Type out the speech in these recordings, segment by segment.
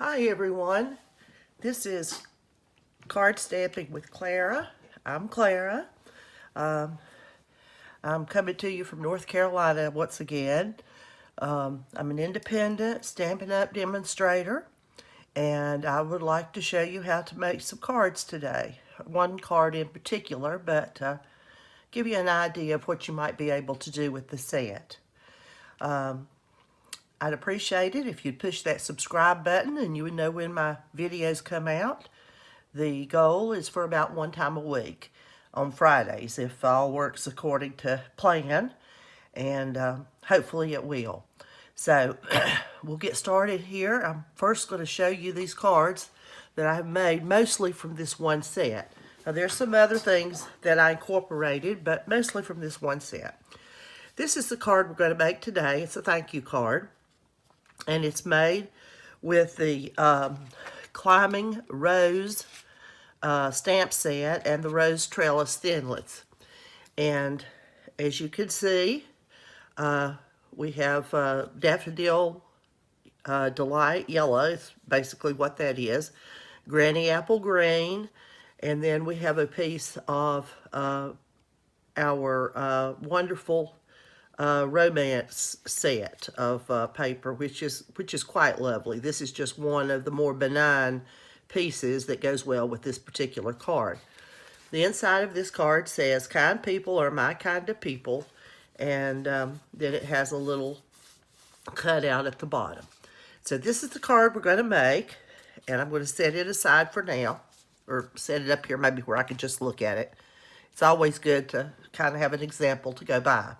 Hi everyone, this is Card Stamping with Clara. I'm Clara. I'm coming to you from North Carolina once again. I'm an independent Stampin' Up! Demonstrator, and I would like to show you how to make some cards today. One card in particular, but give you an idea of what you might be able to do with the set. I'd appreciate it if you'd push that subscribe button and you would know when my videos come out. The goal is for about one time a week on Fridays if all works according to plan, and hopefully it will. So we'll get started here. I'm first going to show you these cards that I've made mostly from this one set. Now there's some other things that I incorporated, but mostly from this one set. This is the card we're going to make today. It's a thank you card. And it's made with the Climbing Rose stamp set and the Rose Trellis Thinlits. And as you can see, we have Daffodil Delight Yellow, is basically what that is, Granny Apple Green, and then we have a piece of our wonderful romance set of paper, which is quite lovely. This is just one of the more benign pieces that goes well with this particular card. The inside of this card says, "Kind people are my kind of people," and then it has a little cutout at the bottom. So this is the card we're going to make, and I'm going to set it aside for now, or set it up here maybe where I can just look at it. It's always good to kind of have an example to go by.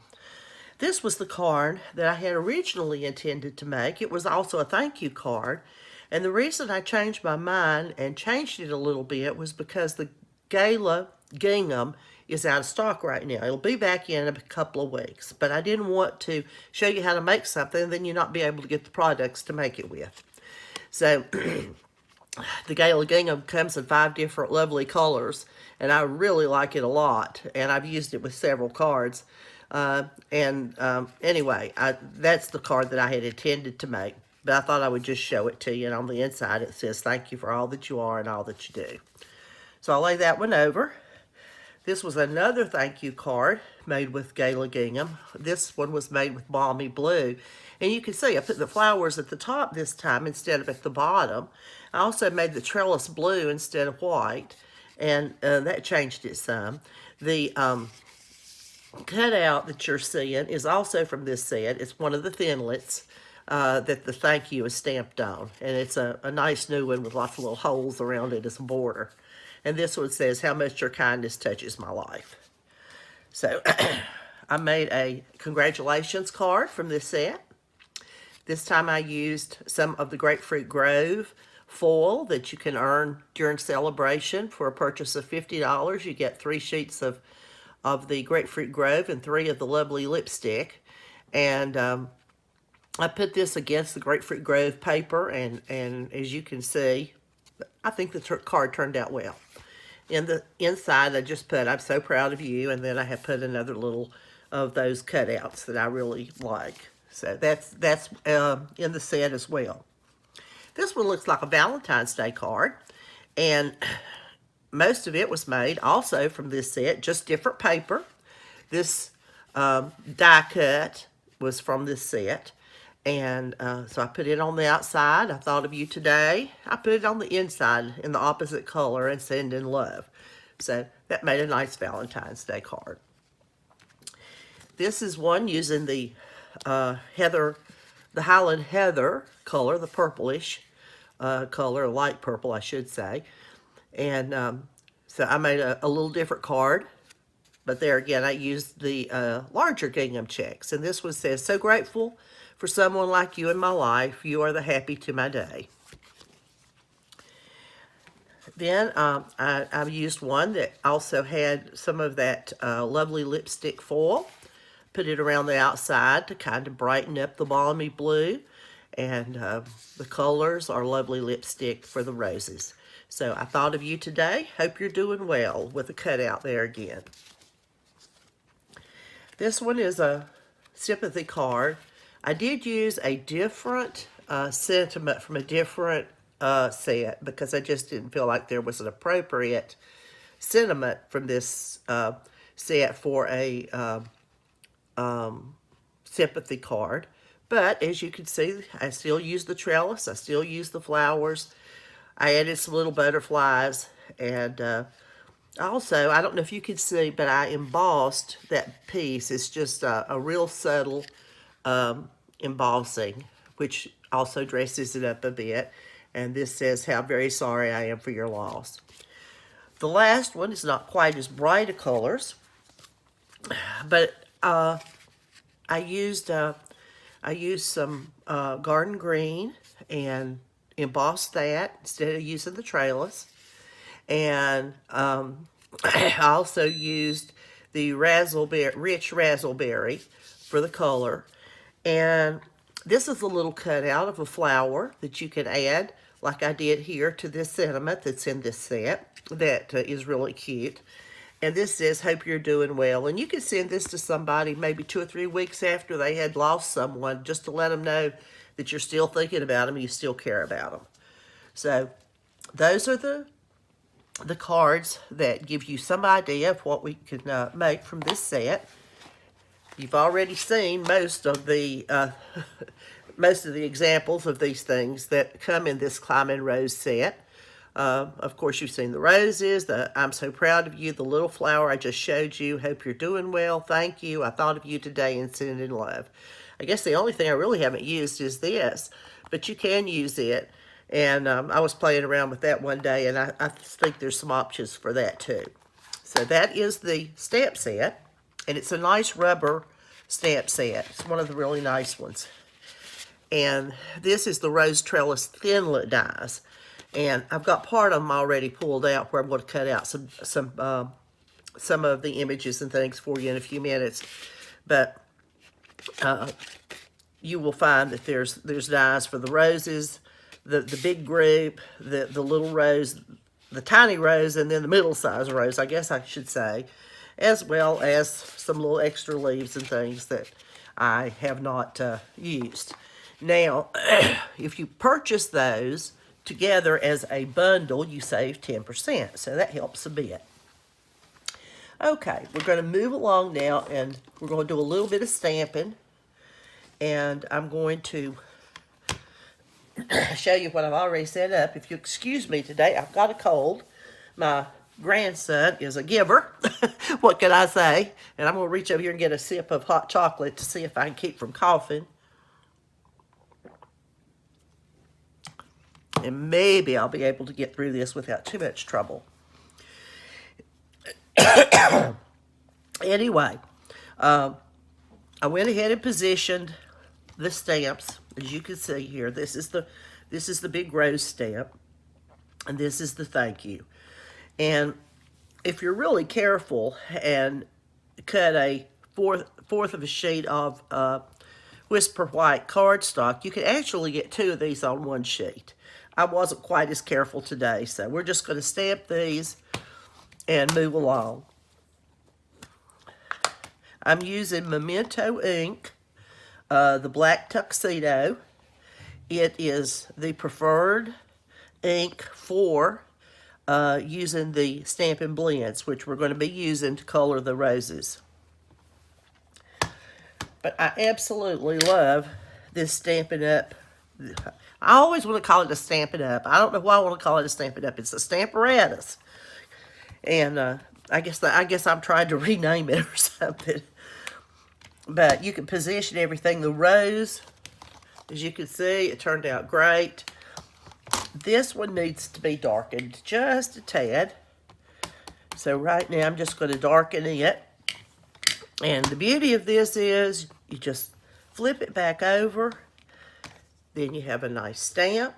This was the card that I had originally intended to make. It was also a thank you card. And the reason I changed my mind and changed it a little bit was because the Gala gingham is out of stock right now. It'll be back in a couple of weeks. But I didn't want to show you how to make something and then you not be able to get the products to make it with. So the Gala gingham comes in 5 different lovely colors. And I really like it a lot. And I've used it with several cards. Anyway, that's the card that I had intended to make, but I thought I would just show it to you. And on the inside it says, "Thank you for all that you are and all that you do." So I'll lay that one over. This was another thank you card made with Gala gingham. This one was made with Balmy Blue. And you can see I put the flowers at the top this time instead of at the bottom. I also made the trellis blue instead of white, and that changed it some. The cutout that you're seeing is also from this set. It's one of the Thinlits that the thank you is stamped on. And it's a nice new one with lots of little holes around it as a border. And this one says, "How much your kindness touches my life." So I made a congratulations card from this set. This time I used some of the Grapefruit Grove foil that you can earn during celebration. For a purchase of $50, you get 3 sheets of the Grapefruit Grove and 3 of the lovely lipstick. And I put this against the Grapefruit Grove paper, and as you can see, I think the card turned out well. In the inside, I just put, "I'm so proud of you," and then I have put another little of those cutouts that I really like. So that's in the set as well. This one looks like a Valentine's Day card, and most of it was made also from this set, just different paper. This die cut was from this set. And so I put it on the outside. "I thought of you today." I put it on the inside in the opposite color and "Send in love." So that made a nice Valentine's Day card. This is one using the Highland Heather color, the purplish color, light purple I should say. And so I made a little different card. But there again, I used the larger gingham checks. And this one says, "So grateful for someone like you in my life. You are the happy to my day." Then I used one that also had some of that lovely lipstick foil. Put it around the outside to kind of brighten up the Balmy Blue. And the colors are lovely lipstick for the roses. So I thought of you today. Hope you're doing well, with a cutout there again. This one is a sympathy card. I did use a different sentiment from a different set because I just didn't feel like there was an appropriate sentiment from this set for a sympathy card. But as you can see, I still use the trellis. I still use the flowers. I added some little butterflies. And also, I don't know if you can see, but I embossed that piece. It's just a real subtle embossing, which also dresses it up a bit. And this says, "How very sorry I am for your loss." The last one is not quite as bright a colors, but I used some garden green and embossed that instead of using the trellis. And I also used the rich raspberry for the color. And this is a little cutout of a flower that you can add, like I did here, to this sentiment that's in this set that is really cute. And this says, "Hope you're doing well." And you can send this to somebody maybe 2 or 3 weeks after they had lost someone, just to let them know that you're still thinking about them and you still care about them. So those are the cards that give you some idea of what we can make from this set. You've already seen most of the examples of these things that come in this Climbing Rose set. Of course, you've seen the roses, the "I'm so proud of you," the little flower I just showed you, "Hope you're doing well," "Thank you," "I thought of you today," and "Sending love." I guess the only thing I really haven't used is this, but you can use it. And I was playing around with that one day, and I think there's some options for that too. So that is the stamp set, and it's a nice rubber stamp set. It's one of the really nice ones. And this is the Rose Trellis Thinlet dies. And I've got part of them already pulled out where I'm going to cut out some of the images and things for you in a few minutes. But you will find that there's dies for the roses, the big group, the little rose, the tiny rose, and then the middle-sized rose, I guess I should say, as well as some little extra leaves and things that I have not used. Now, if you purchase those together as a bundle, you save 10%, so that helps a bit. Okay, we're going to move along now, and we're going to do a little bit of stamping, and I'm going to show you what I've already set up. If you excuse me today, I've got a cold. My grandson is a giver. What can I say? And I'm going to reach over here and get a sip of hot chocolate to see if I can keep from coughing. And maybe I'll be able to get through this without too much trouble. Anyway, I went ahead and positioned the stamps. As you can see here, this is the big rose stamp, and this is the thank you. And if you're really careful and cut a fourth of a sheet of Whisper White cardstock, you can actually get 2 of these on one sheet. I wasn't quite as careful today, so we're just going to stamp these and move along. I'm using Memento ink, the black tuxedo. It is the preferred ink for using the Stampin' Blends, which we're going to be using to color the roses. But I absolutely love this Stampin' Up. I always want to call it a Stampin' Up. I don't know why I want to call it a Stampin' Up. It's a Stamparatus. And I guess I'm trying to rename it or something. But you can position everything. The rose, as you can see, it turned out great. This one needs to be darkened just a tad. So right now I'm just going to darken it. And the beauty of this is you just flip it back over. Then you have a nice stamp.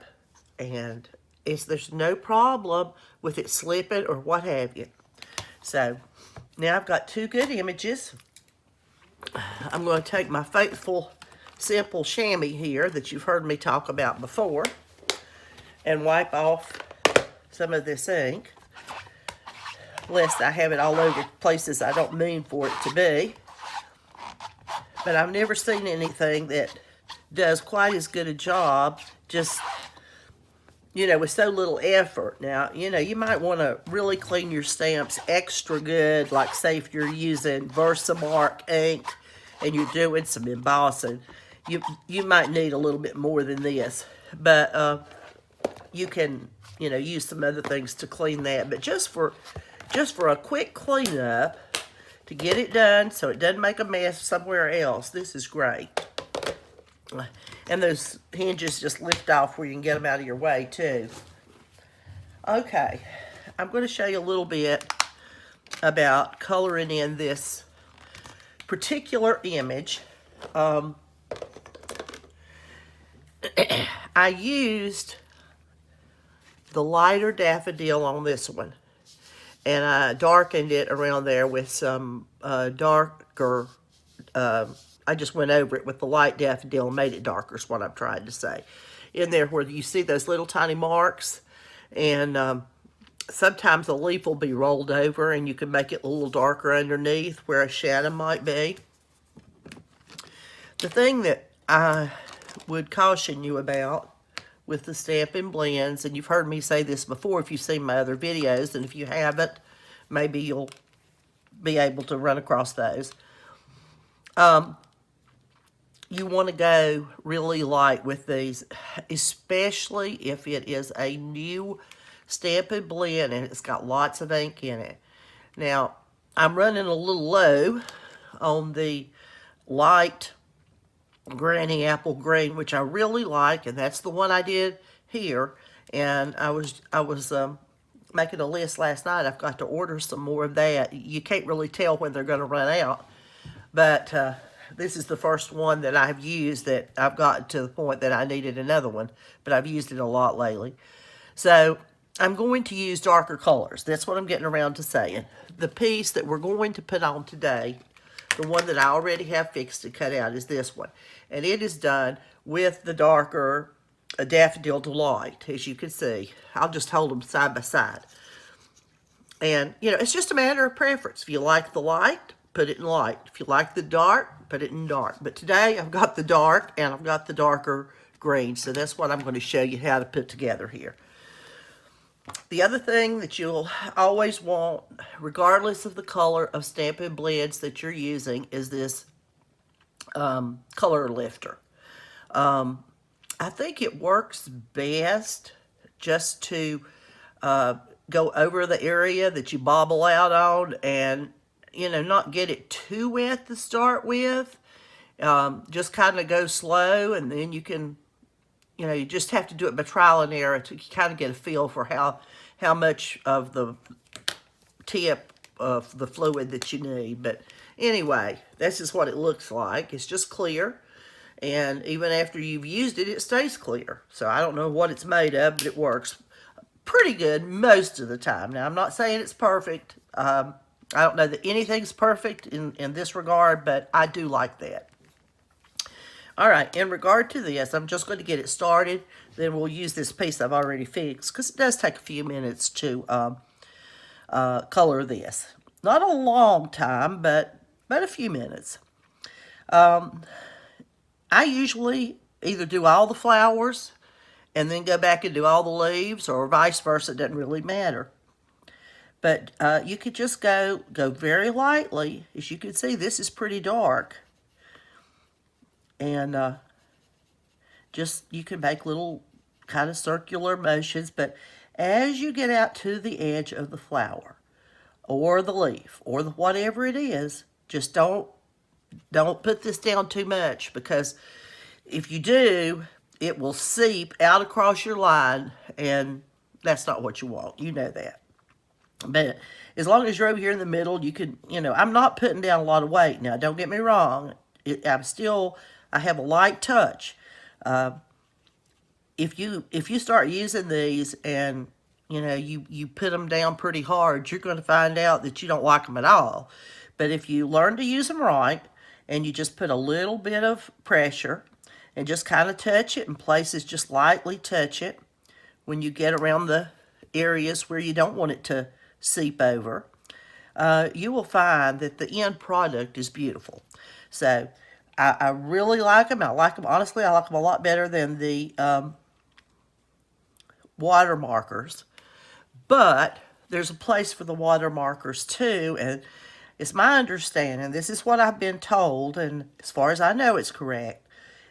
And there's no problem with it slipping or what have you. So now I've got 2 good images. I'm going to take my faithful simple chamois here that you've heard me talk about before and wipe off some of this ink, lest I have it all over places I don't mean for it to be. But I've never seen anything that does quite as good a job just with so little effort. Now, you might want to really clean your stamps extra good, like say if you're using Versamark ink and you're doing some embossing, you might need a little bit more than this. But you can, use some other things to clean that. But just for a quick cleanup to get it done so it doesn't make a mess somewhere else, this is great. And those hinges just lift off where you can get them out of your way too. Okay, I'm going to show you a little bit about coloring in this particular image. I used the lighter daffodil on this one, and I darkened it around there with some darker, I just went over it with the light daffodil and made it darker is what I'm trying to say. In there where you see those little tiny marks, and sometimes the leaf will be rolled over and you can make it a little darker underneath where a shadow might be. The thing that I would caution you about with the Stampin' Blends, and you've heard me say this before if you've seen my other videos, and if you haven't, maybe you'll be able to run across those. You want to go really light with these, especially if it is a new Stampin' Blend and it's got lots of ink in it. Now, I'm running a little low on the light Granny Apple Green, which I really like, and that's the one I did here. And I was making a list last night. I've got to order some more of that. You can't really tell when they're going to run out, but this is the first one that I've used that I've gotten to the point that I needed another one, but I've used it a lot lately. So I'm going to use darker colors. That's what I'm getting around to saying. The piece that we're going to put on today, the one that I already have fixed and cut out, is this one. And it is done with the darker Daffodil Delight, as you can see. I'll just hold them side by side. And, it's just a matter of preference. If you like the light, put it in light. If you like the dark, put it in dark. But today I've got the dark and I've got the darker green. So that's what I'm going to show you how to put together here. The other thing that you'll always want, regardless of the color of Stampin' Blends that you're using, is this color lifter. I think it works best just to go over the area that you bobble out on and, not get it too wet to start with. Just kind of go slow, and then you can, you just have to do it by trial and error to kind of get a feel for how much of the tip of the fluid that you need. But anyway, this is what it looks like. It's just clear, and even after you've used it, it stays clear. So I don't know what it's made of, but it works pretty good most of the time. Now, I'm not saying it's perfect. I don't know that anything's perfect in this regard, but I do like that. All right, in regard to this, I'm just going to get it started. Then we'll use this piece I've already fixed, because it does take a few minutes to color this. Not a long time, but a few minutes. I usually either do all the flowers and then go back and do all the leaves, or vice versa. It doesn't really matter. But you could just go very lightly. As you can see, this is pretty dark. And just, you can make little kind of circular motions, but as you get out to the edge of the flower or the leaf or whatever it is, just don't put this down too much, because if you do, it will seep out across your line, and that's not what you want. You know that. But as long as you're over here in the middle, you can, I'm not putting down a lot of weight. Now, don't get me wrong. I have a light touch. If you start using these and, you put them down pretty hard, you're going to find out that you don't like them at all. But if you learn to use them right, and you just put a little bit of pressure and just kind of touch it in places, just lightly touch it when you get around the areas where you don't want it to seep over, you will find that the end product is beautiful. So I really like them. Honestly, I like them a lot better than the water markers, but there's a place for the water markers too, and it's my understanding, this is what I've been told, and as far as I know it's correct,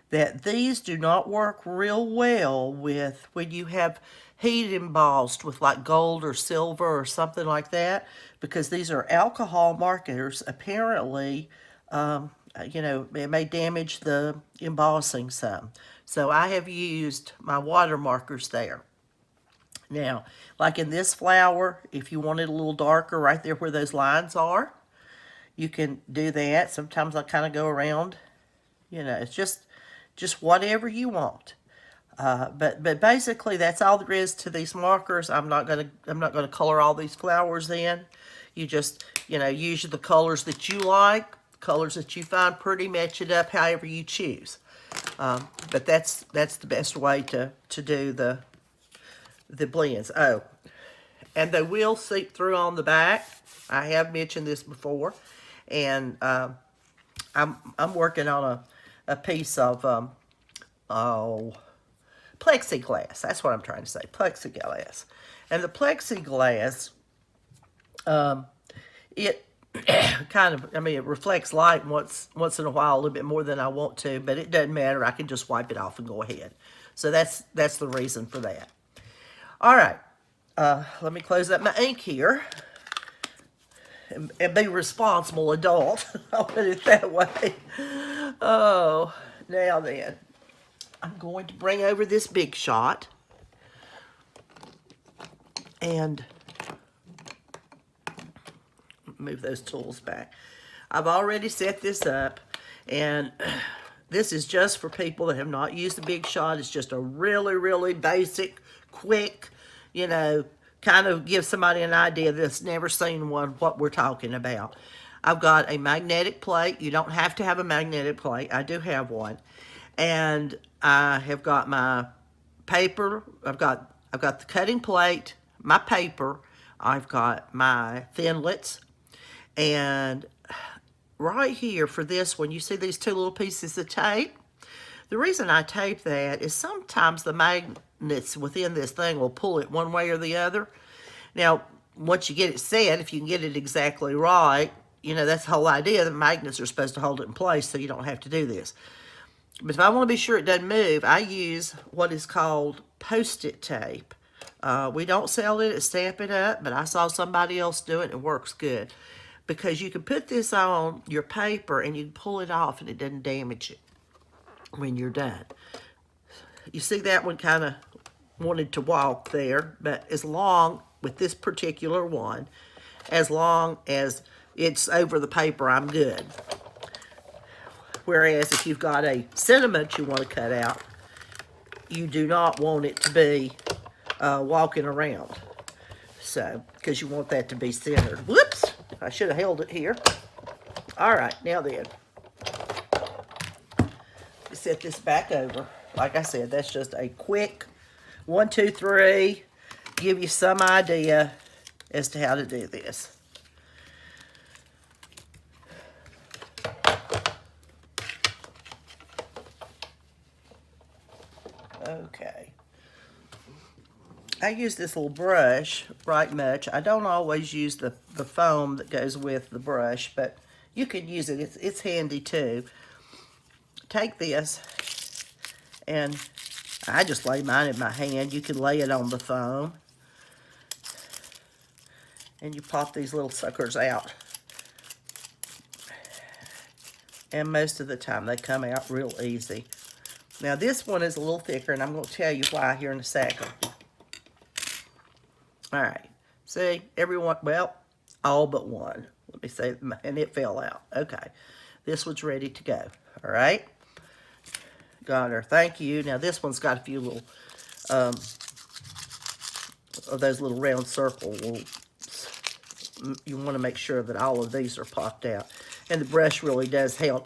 that these do not work real well with when you have heat embossed with like gold or silver or something like that, because these are alcohol markers. Apparently, you know, it may damage the embossing some. So I have used my water markers there. Now, like in this flower, if you want it a little darker right there where those lines are, you can do that. Sometimes I kind of go around, you know, it's just whatever you want. But basically that's all there is to these markers. I'm not gonna color all these flowers in. You just, you know, use the colors that you like, colors that you find pretty, match it up however you choose. But that's the best way to do the blends. Oh, and they will seep through on the back. I have mentioned this before, and I'm working on a piece of plexiglass. That's what I'm trying to say, plexiglass. And the plexiglass, it kind of, I mean, it reflects light once in a while, a little bit more than I want to, but it doesn't matter. I can just wipe it off and go ahead. So that's the reason for that. All right, let me close up my ink here and be a responsible adult. I'll put it that way. Oh, now then, I'm going to bring over this Big Shot and move those tools back. I've already set this up, and this is just for people that have not used the Big Shot. It's just a really, really basic, quick, you know, kind of give somebody an idea that's never seen one, what we're talking about. I've got a magnetic plate. You don't have to have a magnetic plate. I do have one. And I have got my paper. I've got the cutting plate, my paper. I've got my thinlits. And right here for this one, you see these two little pieces of tape? The reason I tape that is sometimes the magnets within this thing will pull it one way or the other. Now, once you get it set, if you can get it exactly right, you know, that's the whole idea. The magnets are supposed to hold it in place so you don't have to do this. But if I want to be sure it doesn't move, I use what is called Post-it tape. We don't sell it at Stampin' Up, but I saw somebody else do it and it works good. Because you can put this on your paper and you can pull it off and it doesn't damage it when you're done. You see that one kind of wanted to walk there, but as long, with this particular one, as long as it's over the paper, I'm good. Whereas if you've got a sentiment you want to cut out, you do not want it to be walking around. So, because you want that to be centered. Whoops! I should have held it here. All right, now then. Set this back over. Like I said, that's just a quick 1, 2, 3. Give you some idea as to how to do this. Okay. I use this little brush right much. I don't always use the foam that goes with the brush, but you can use it. It's handy too. Take this, and I just lay mine in my hand. You can lay it on the foam, and you pop these little suckers out. And most of the time they come out real easy. Now this one is a little thicker, and I'm going to tell you why here in a second. All right, see, everyone, well, all but one. Let me say, and it fell out. Okay, this one's ready to go. All right, got her. Thank you. Now this one's got a few little of those little round circles. You want to make sure that all of these are popped out, and the brush really does help.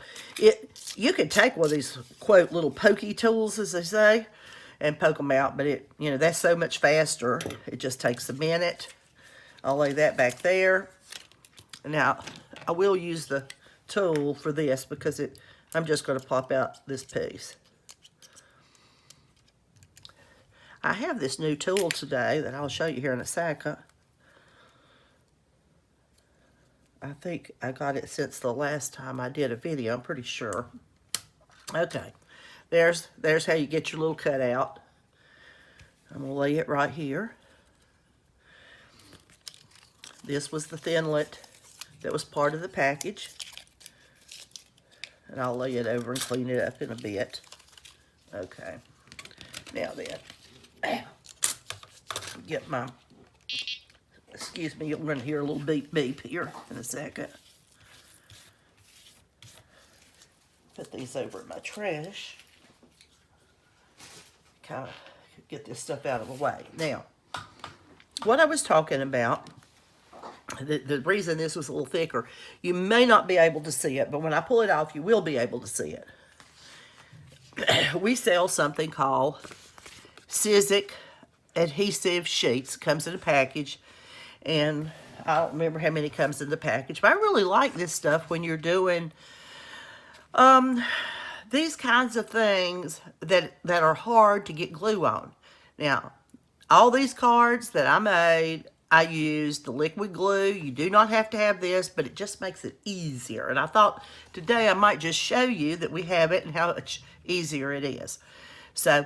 You could take one of these quote little pokey tools, as they say, and poke them out, but it, you know, that's so much faster. It just takes a minute. I'll lay that back there. Now, I will use the tool for this because I'm just going to pop out this piece. I have this new tool today that I'll show you here in a second. I think I got it since the last time I did a video, I'm pretty sure. Okay, there's how you get your little cutout. I'm going to lay it right here. This was the thinlet that was part of the package. And I'll lay it over and clean it up in a bit. Okay, now then, get my, excuse me, you're going to hear a little beep beep here in a second. Put these over in my trash. Kind of get this stuff out of the way. Now, what I was talking about, the reason this was a little thicker, you may not be able to see it, but when I pull it off, you will be able to see it. We sell something called Sizzix adhesive sheets. Comes in a package, and I don't remember how many comes in the package, but I really like this stuff when you're doing these kinds of things that are hard to get glue on. Now, all these cards that I made, I used the liquid glue. You do not have to have this, but it just makes it easier. And I thought today I might just show you that we have it and how much easier it is. So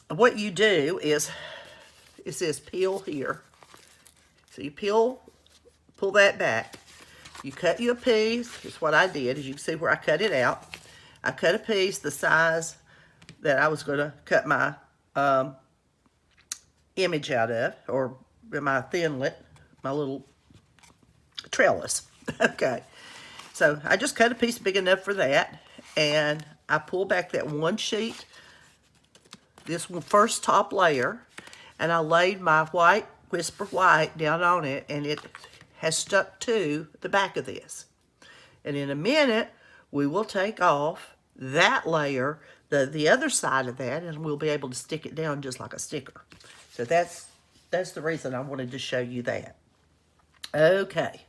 what you do is, it says peel here. So you pull that back. You cut you a piece. Here's what I did. As you can see where I cut it out. I cut a piece the size that I was going to cut my image out of, or my thinlet, my little trellis. Okay, so I just cut a piece big enough for that, and I pull back that one sheet, this one first top layer, and I laid my white Whisper White down on it, and it has stuck to the back of this. And in a minute, we will take off that layer, the other side of that, and we'll be able to stick it down just like a sticker. So that's the reason I wanted to show you that. Okay,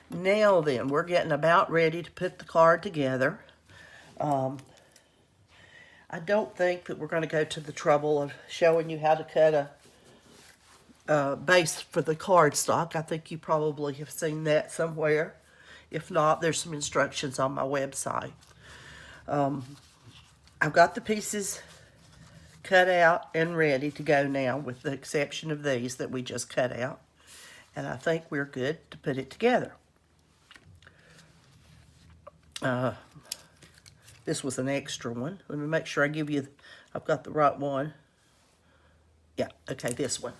now then, we're getting about ready to put the card together. I don't think that we're going to go to the trouble of showing you how to cut a base for the cardstock. I think you probably have seen that somewhere. If not, there's some instructions on my website. I've got the pieces cut out and ready to go now, with the exception of these that we just cut out. And I think we're good to put it together. This was an extra one. Let me make sure I give you, I've got the right one. Yeah, okay, this one.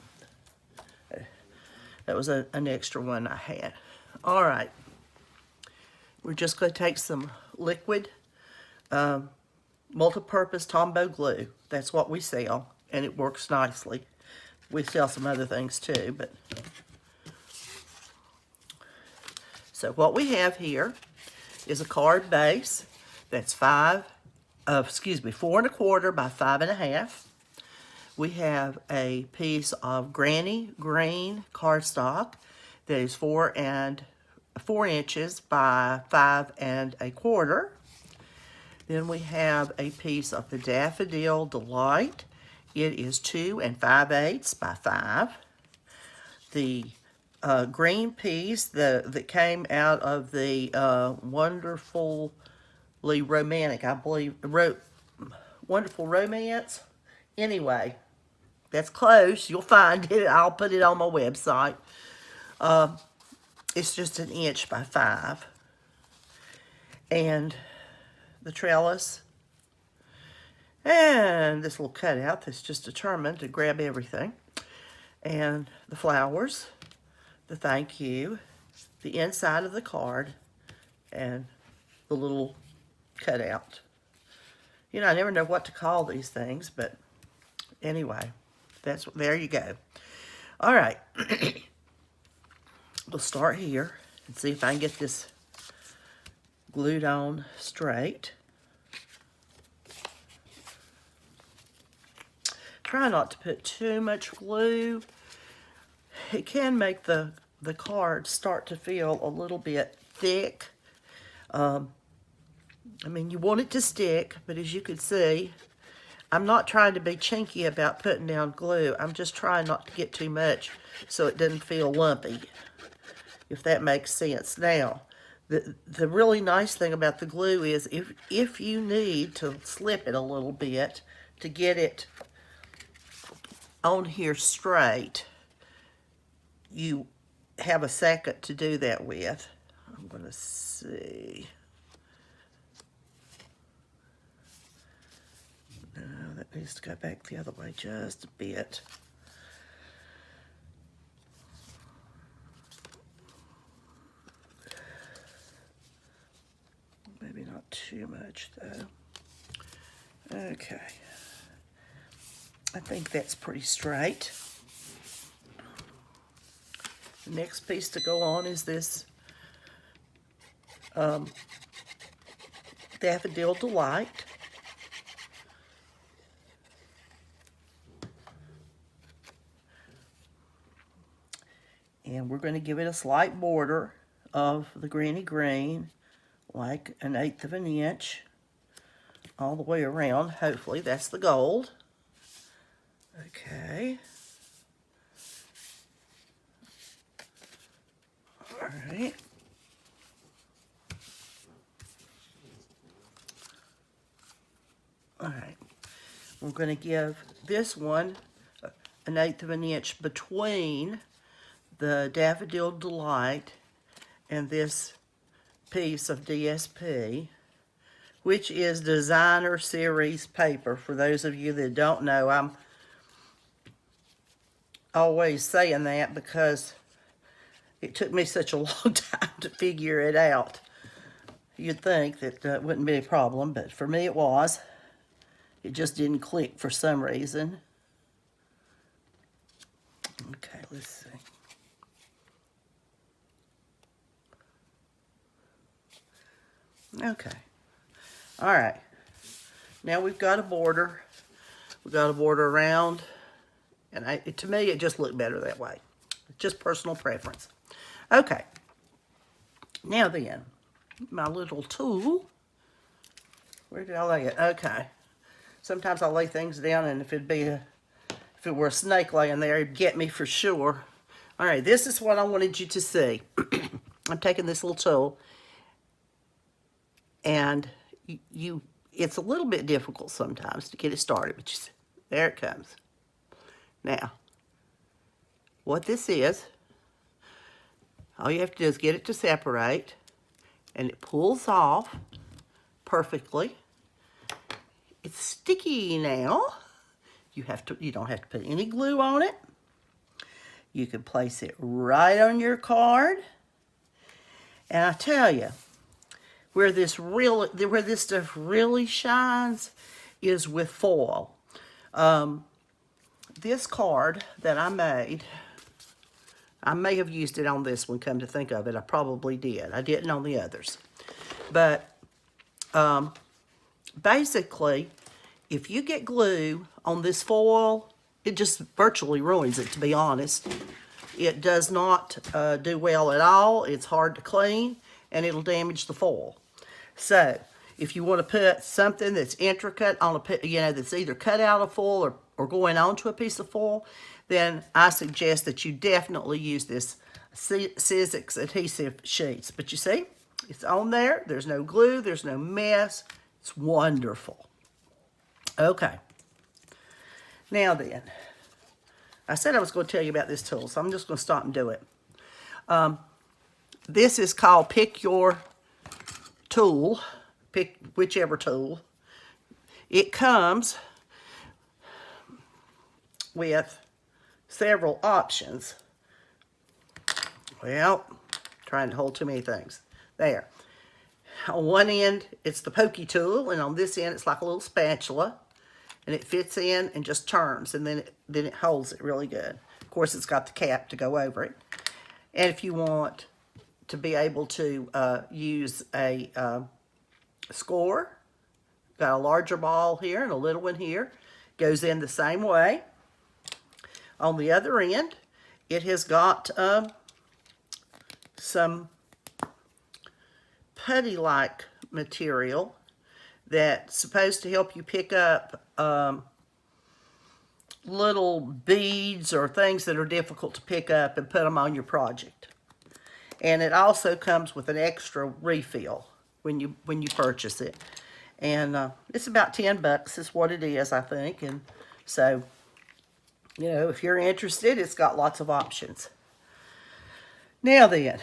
That was an extra one I had. All right. We're just going to take some liquid multi-purpose Tombow glue. That's what we sell, and it works nicely. We sell some other things too, but so what we have here is a card base that's 4 1/4 by 5 1/2. We have a piece of Granny Green cardstock that is 4 inches by 5 1/4. Then we have a piece of the Daffodil Delight. It is 2 5/8 by 5. The green piece that came out of the Wonderfully Romantic, I believe, Wonderful Romance. Anyway, that's close. You'll find it. I'll put it on my website. It's just 1 inch by 5. And the trellis. And this little cutout that's just determined to grab everything. And the flowers. The thank you. The inside of the card. And the little cutout. You know, I never know what to call these things, but anyway, there you go. All right. We'll start here and see if I can get this glued on straight. Try not to put too much glue. It can make the card start to feel a little bit thick. I mean, you want it to stick, but as you can see, I'm not trying to be chinky about putting down glue. I'm just trying not to get too much so it doesn't feel lumpy, if that makes sense. Now, the really nice thing about the glue is if you need to slip it a little bit to get it on here straight, you have a second to do that with. I'm going to see. No, that needs to go back the other way just a bit. Maybe not too much though. Okay. I think that's pretty straight. The next piece to go on is this Daffodil Delight. And we're going to give it a slight border of the Granny Green, like 1/8 of an inch, all the way around. Hopefully that's the gold. Okay. All right. All right. We're going to give this one 1/8 of an inch between the Daffodil Delight and this piece of DSP, which is Designer Series paper. For those of you that don't know, I'm always saying that because it took me such a long time to figure it out. You'd think that it wouldn't be a problem, but for me it was. It just didn't click for some reason. Okay, let's see. Okay. All right. Now we've got a border. We've got a border around. And to me, it just looked better that way. Just personal preference. Okay. Now then, my little tool. Where did I lay it? Okay. Sometimes I lay things down, and if it were a snake laying there, it'd get me for sure. All right, this is what I wanted you to see. I'm taking this little tool, and it's a little bit difficult sometimes to get it started, but you see, there it comes. Now, what this is, all you have to do is get it to separate, and it pulls off perfectly. It's sticky now. You don't have to put any glue on it. You can place it right on your card. And I tell you, where this stuff really shines is with foil. This card that I made, I may have used it on this one, come to think of it. I probably did. I didn't on the others. But basically, if you get glue on this foil, it just virtually ruins it, to be honest. It does not do well at all. It's hard to clean, and it'll damage the foil. So, if you want to put something that's intricate on that's either cut out of foil or going onto a piece of foil, then I suggest that you definitely use this Sizzix adhesive sheets. But you see, it's on there. There's no glue. There's no mess. It's wonderful. Okay. Now then, I said I was going to tell you about this tool, so I'm just going to stop and do it. This is called Pick Your Tool. Pick whichever tool. It comes with several options. Well, trying to hold too many things. There. On one end, it's the pokey tool, and on this end, it's like a little spatula, and it fits in and just turns, and then it holds it really good. Of course, it's got the cap to go over it. And if you want to be able to use a score, got a larger ball here and a little one here, goes in the same way. On the other end, it has got some putty-like material that's supposed to help you pick up little beads or things that are difficult to pick up and put them on your project. And it also comes with an extra refill when you purchase it. And it's about 10 bucks is what it is, I think. And so, you know, if you're interested, it's got lots of options. Now then,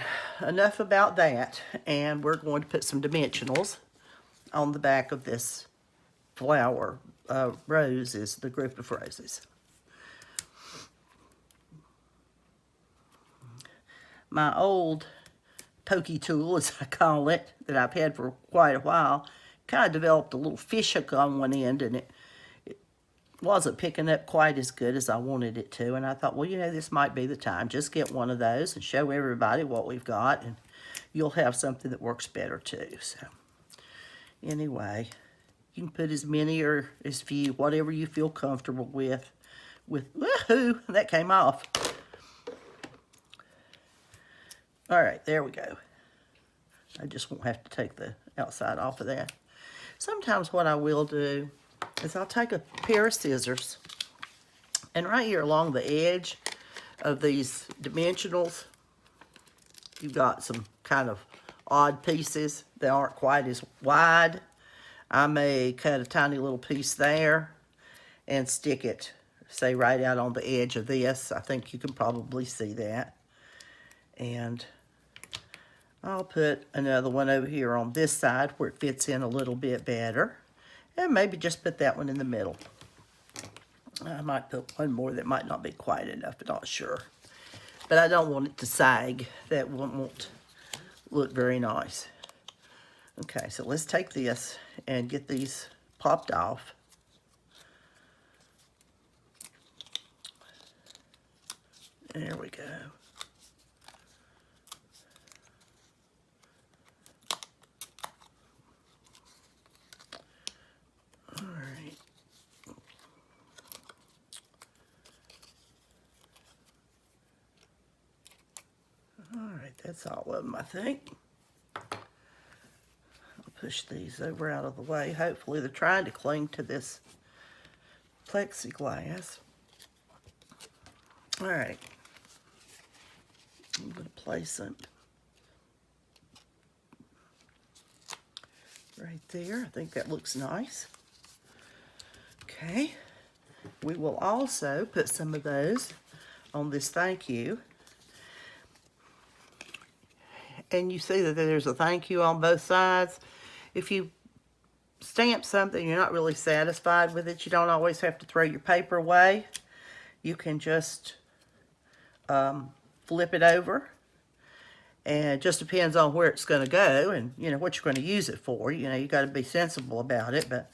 enough about that. And we're going to put some dimensionals on the back of this flower. Rose is the group of roses. My old pokey tool, as I call it, that I've had for quite a while, kind of developed a little fish hook on one end, and it wasn't picking up quite as good as I wanted it to. And I thought, well, you know, this might be the time. Just get one of those and show everybody what we've got, and you'll have something that works better too. So anyway, you can put as many or as few, whatever you feel comfortable with. Woohoo, that came off. All right, there we go. I just won't have to take the outside off of that. Sometimes what I will do is I'll take a pair of scissors, and right here along the edge of these dimensionals, you've got some kind of odd pieces that aren't quite as wide. I may cut a tiny little piece there and stick it, say, right out on the edge of this. I think you can probably see that. And I'll put another one over here on this side where it fits in a little bit better. And maybe just put that one in the middle. I might put one more that might not be quite enough, I'm not sure. But I don't want it to sag. That won't look very nice. Okay, so let's take this and get these popped off. There we go. That's all of them, I think. I'll push these over out of the way. Hopefully they're trying to cling to this plexiglass. All right. I'm going to place them right there. I think that looks nice. Okay. We will also put some of those on this thank you. And you see that there's a thank you on both sides. If you stamp something, you're not really satisfied with it, you don't always have to throw your paper away. You can just flip it over. And it just depends on where it's going to go and, you know, what you're going to use it for. You know, you got to be sensible about it, but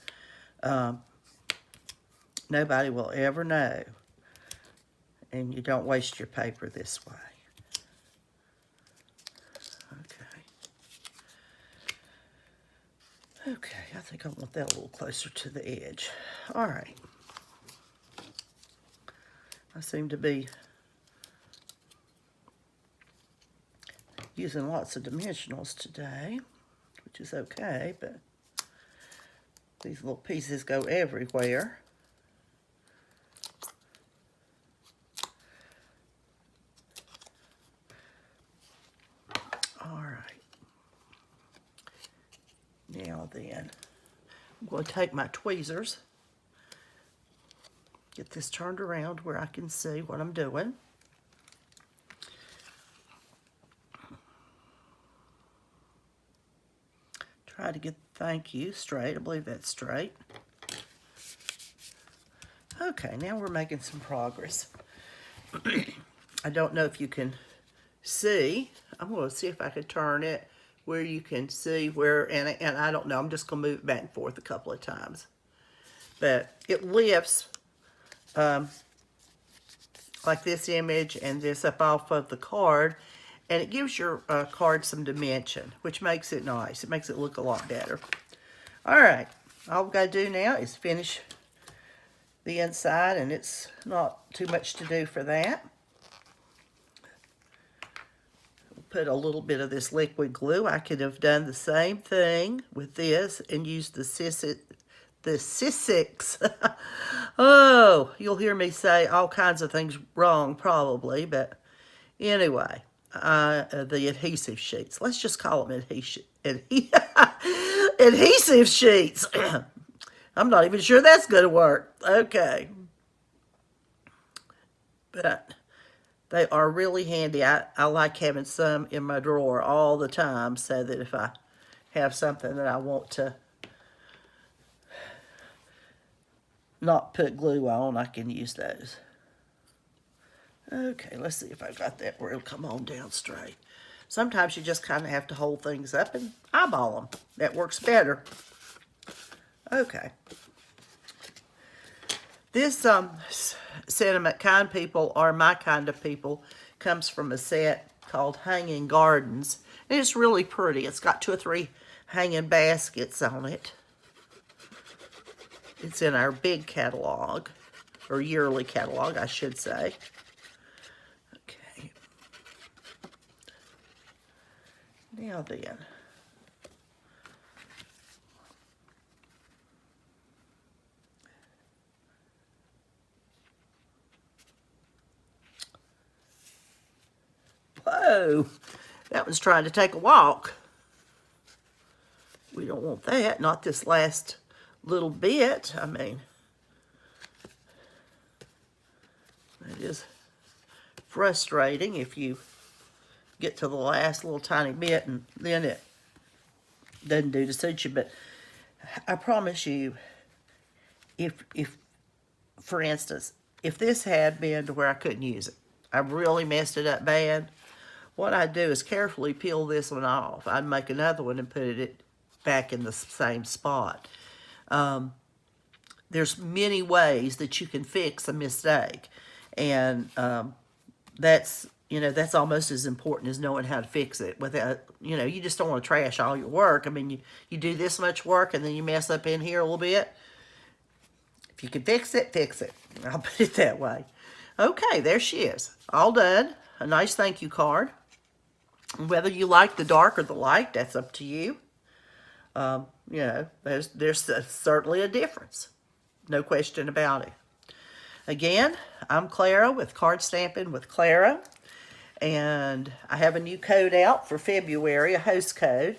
nobody will ever know. And you don't waste your paper this way. Okay, I think I want that a little closer to the edge. All right. I seem to be using lots of dimensionals today, which is okay, but these little pieces go everywhere. Now then, I'm going to take my tweezers, get this turned around where I can see what I'm doing. Try to get thank you straight. I believe that's straight. Okay, now we're making some progress. I don't know if you can see. I'm going to see if I can turn it where you can see where, and I don't know, I'm just going to move it back and forth a couple of times. But it lifts like this image and this up off of the card, and it gives your card some dimension, which makes it nice. It makes it look a lot better. All right, all we've got to do now is finish the inside, and it's not too much to do for that. put a little bit of this liquid glue. I could have done the same thing with this and used the Sissix. Oh, you'll hear me say all kinds of things wrong probably, but anyway, the adhesive sheets. Let's just call them adhesive sheets. I'm not even sure that's going to work. Okay. But they are really handy. I like having some in my drawer all the time so that if I have something that I want to not put glue on, I can use those. Okay, let's see if I got that where it'll come on down straight. Sometimes you just kind of have to hold things up and eyeball them. That works better. Okay. This sentiment, kind people are my kind of people, comes from a set called Hanging Gardens. And it's really pretty. It's got 2 or 3 hanging baskets on it. It's in our big catalog, or yearly catalog, I should say. Okay. Now then. Whoa, that one's trying to take a walk. We don't want that, not this last little bit. I mean, it is frustrating if you get to the last little tiny bit and then it doesn't do to suit you. But I promise you, if for instance, if this had been to where I couldn't use it, I really messed it up bad, what I'd do is carefully peel this one off. I'd make another one and put it back in the same spot. There's many ways that you can fix a mistake, and that's almost as important as knowing how to fix it. Without, you just don't want to trash all your work. I mean, you do this much work and then you mess up in here a little bit. If you can fix it, fix it. I'll put it that way. Okay, there she is, all done. A nice thank you card. Whether you like the dark or the light, that's up to you. There's certainly a difference. No question about it. Again, I'm Clara with Card Stampin' with Clara. And I have a new code out for February, a host code.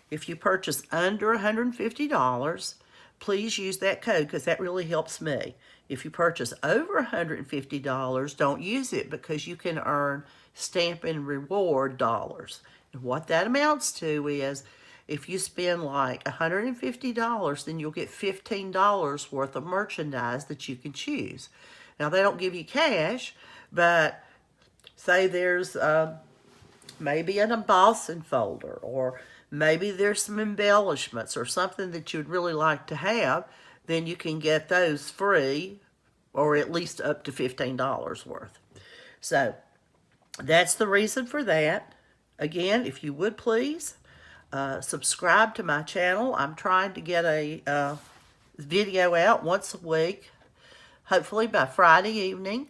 If you purchase under $150, please use that code because that really helps me. If you purchase over $150, don't use it because you can earn Stampin' Reward dollars. And what that amounts to is if you spend like $150, then you'll get $15 worth of merchandise that you can choose. Now, they don't give you cash, but say there's maybe an embossing folder, or maybe there's some embellishments or something that you'd really like to have, then you can get those free, or at least up to $15 worth. So that's the reason for that. Again, if you would please subscribe to my channel. I'm trying to get a video out once a week. Hopefully by Friday evening,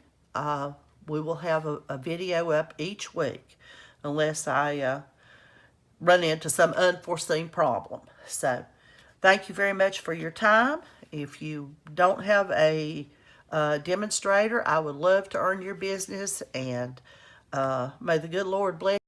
we will have a video up each week, unless I run into some unforeseen problem. So thank you very much for your time. If you don't have a demonstrator, I would love to earn your business, and may the good Lord bless